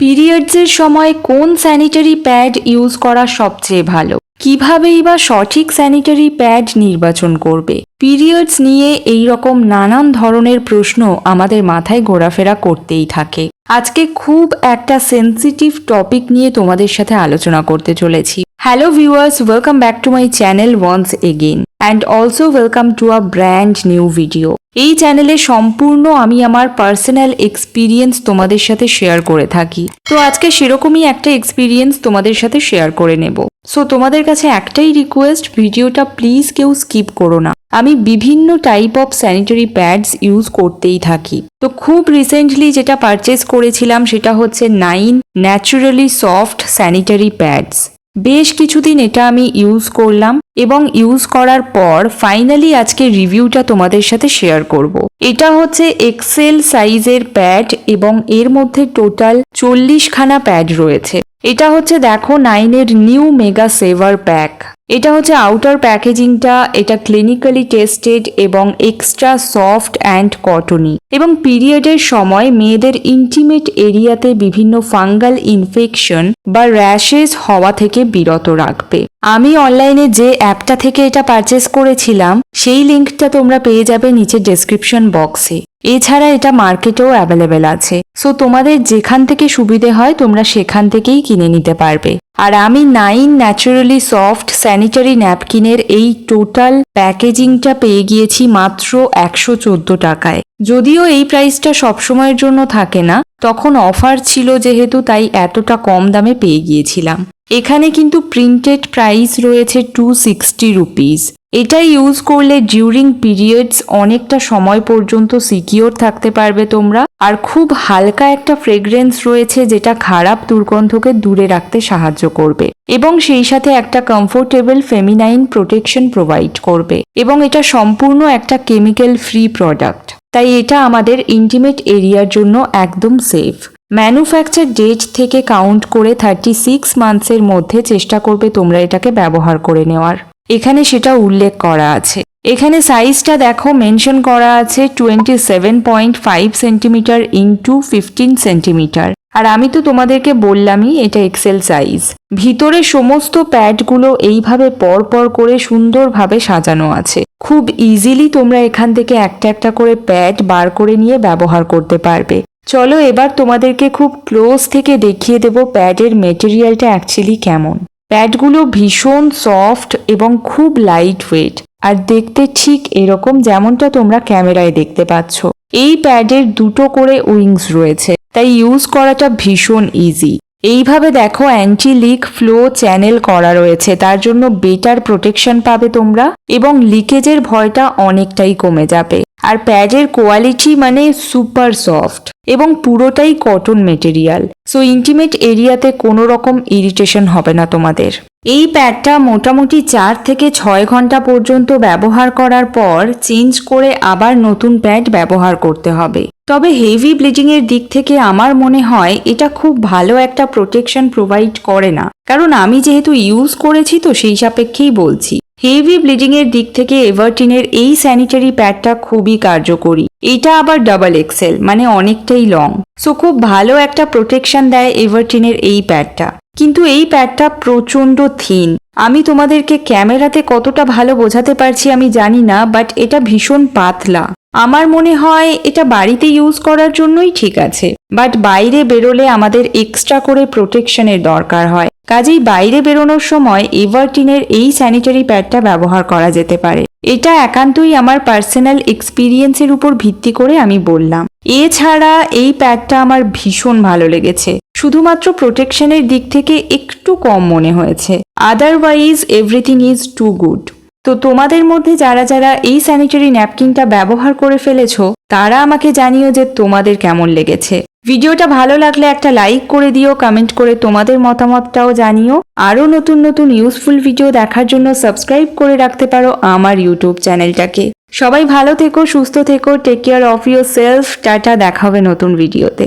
পিরিয়ডসের সময় কোন sanitary pad use করা সবচেয়ে ভালো? কিভাবেই বা সঠিক স্যানিটারি প্যাড নির্বাচন করবে? পিরিয়ডস নিয়ে এই রকম নানান ধরনের প্রশ্ন আমাদের মাথায় ঘোরাফেরা করতেই থাকে। আজকে খুব একটা সেন্সিটিভ টপিক নিয়ে তোমাদের সাথে আলোচনা করতে চলেছি। Hello viewers, welcome back to my channel once again and also welcome to a brand new video. এই চ্যানেলে সম্পূর্ণ আমি আমার পার্সোনাল এক্সপিরিয়েন্স তোমাদের সাথে শেয়ার করে থাকি। তো আজকে সেরকমই একটা এক্সপিরিয়েন্স তোমাদের সাথে শেয়ার করে নেব। সো তোমাদের কাছে একটাই রিকোয়েস্ট, ভিডিওটা প্লিজ কেউ স্কিপ করো না। আমি বিভিন্ন type of sanitary pads use করতেই থাকি। তো খুব রিসেন্টলি যেটা পারচেস করেছিলাম সেটা হচ্ছে nine naturally soft sanitary pads. বেশ কিছুদিন এটা আমি ইউজ করলাম এবং ইউজ করার পর ফাইনালি আজকে রিভিউটা তোমাদের সাথে শেয়ার করব। এটা হচ্ছে এক্সেল সাইজের প্যাড এবং এর মধ্যে টোটাল 40খানা প্যাড রয়েছে। এটা হচ্ছে দেখো নাইনের নিউ মেগা সেভার প্যাক। এটা হচ্ছে আউটার প্যাকেজিংটা, এটা ক্লিনিক্যালি টেস্টেড এবং এক্সট্রা সফট অ্যান্ড কটনি এবং পিরিয়ডের সময় মেয়েদের ইন্টিমেট এরিয়াতে বিভিন্ন ফাঙ্গাল ইনফেকশন বা র্যাশেস হওয়া থেকে বিরত রাখবে। আমি অনলাইনে যে অ্যাপটা থেকে এটা পারচেস করেছিলাম সেই লিঙ্কটা তোমরা পেয়ে যাবে নিচে ডেসক্রিপশন বক্সে। এছাড়া এটা মার্কেটেও অ্যাভেলেবেল আছে। সো তোমাদের যেখান থেকে সুবিধে হয় তোমরা সেখান থেকেই কিনে নিতে পারবে। আর আমি নাইন ন্যাচারালি সফট স্যানিটারি ন্যাপকিনের এই টোটাল প্যাকেজিংটা পেয়ে গিয়েছি মাত্র 114 টাকায়। যদিও এই প্রাইসটা সবসময়ের জন্য থাকে না, তখন অফার ছিল যেহেতু তাই এতটা কম দামে পেয়ে গিয়েছিলাম। এখানে কিন্তু প্রিন্টেড প্রাইস রয়েছে 260 রুপিস। এটা ইউজ করলে ডিউরিং পিরিয়ডস অনেকটা সময় পর্যন্ত সিকিওর থাকতে পারবে তোমরা। আর খুব হালকা একটা ফ্রেগ্রেন্স রয়েছে যেটা খারাপ দুর্গন্ধকে দূরে রাখতে সাহায্য করবে এবং সেই সাথে একটা কমফোর্টেবল ফেমিনাইন প্রোটেকশন প্রোভাইড করবে এবং এটা সম্পূর্ণ একটা কেমিক্যাল ফ্রি প্রোডাক্ট, তাই এটা আমাদের ইন্টিমেট এরিয়ার জন্য একদম সেফ। ম্যানুফ্যাকচার ডেট থেকে কাউন্ট করে 36 মান্থসের মধ্যে চেষ্টা করবে তোমরা এটাকে ব্যবহার করে নেওয়ার। এখানে সেটা উল্লেখ করা আছে। এখানে সাইজটা দেখো মেনশন করা আছে 27.5 সেন্টিমিটার ইন্টু 15 সেন্টিমিটার। আর আমি তো তোমাদেরকে বললামই এটা এক্সেল সাইজ। ভিতরে সমস্ত প্যাডগুলো এইভাবে পর করে সুন্দরভাবে সাজানো আছে। খুব ইজিলি তোমরা এখান থেকে একটা একটা করে প্যাড বার করে নিয়ে ব্যবহার করতে পারবে। চলো এবার তোমাদেরকে খুব ক্লোজ থেকে দেখিয়ে দেব প্যাডের মেটেরিয়ালটা অ্যাকচুয়ালি কেমন। প্যাডগুলো ভীষণ সফট এবং খুব লাইট ওয়েট আর দেখতে ঠিক এরকম যেমনটা তোমরা ক্যামেরায় দেখতে পাচ্ছ। এই প্যাডের দুটো করে উইংস রয়েছে, তাই ইউজ করাটা ভীষণ ইজি। এইভাবে দেখো অ্যান্টি লিক ফ্লো চ্যানেল করা রয়েছে, তার জন্য বেটার প্রোটেকশন পাবে তোমরা এবং লিকেজের ভয়টা অনেকটাই কমে যাবে। আর প্যাডের কোয়ালিটি মানে সুপার সফট এবং পুরোটাই কটন মেটেরিয়াল। সো ইন্টিমেট এরিয়াতে কোনো রকম ইরিটেশন হবে না তোমাদের। এই প্যাডটা মোটামুটি 4 থেকে 6 ঘন্টা পর্যন্ত ব্যবহার করার পর চেঞ্জ করে আবার নতুন প্যাড ব্যবহার করতে হবে। তবে হেভি ব্লিডিং এর দিক থেকে আমার মনে হয় এটা খুব ভালো একটা প্রোটেকশন প্রোভাইড করে না, কারণ আমি যেহেতু ইউজ করেছি তো সেই সাপেক্ষেই বলছি। হেভি ব্লিডিং এর দিক থেকে এভারটিনের এই স্যানিটারি প্যাডটা খুবই কার্যকরী। এটা আবার ডাবল এক্সেল মানে অনেকটাই লং। সো খুব ভালো একটা প্রোটেকশন দেয় এভারটিনের এই প্যাডটা। কিন্তু এই প্যাডটা প্রচন্ড থিন। আমি তোমাদেরকে ক্যামেরাতে কতটা ভালো বোঝাতে পারছি আমি জানি না, বাট এটা ভীষণ পাতলা। আমার মনে হয় এটা বাড়িতে ইউজ করার জন্যই ঠিক আছে, বাট বাইরে বেরোলে আমাদের এক্সট্রা করে প্রোটেকশনের দরকার হয়। কাজেই বাইরে বেরোনোর সময় এভারটিনের এই স্যানিটারি প্যাডটা ব্যবহার করা যেতে পারে। এটা একান্তই আমার পার্সোনাল এক্সপিরিয়েন্সের উপর ভিত্তি করে আমি বললাম। এছাড়া এই প্যাডটা আমার ভীষণ ভালো লেগেছে, শুধুমাত্র প্রোটেকশনের দিক থেকে একটু কম মনে হয়েছে। Otherwise everything is too good. তো তোমাদের মধ্যে যারা যারা এই স্যানিটারি ন্যাপকিনটা ব্যবহার করে ফেলেছো তারা আমাকে জানিও যে তোমাদের কেমন লেগেছে। ভিডিওটা ভালো লাগলে একটা লাইক করে দিও, কমেন্ট করে তোমাদের মতামতটাও জানিও। আরও নতুন নতুন ইউজফুল ভিডিও দেখার জন্য সাবস্ক্রাইব করে রাখতে পারো আমার ইউটিউব চ্যানেলটাকে। সবাই ভালো থেকো, সুস্থ থেকো, take care of yourself. Tata, দেখা হবে নতুন ভিডিওতে।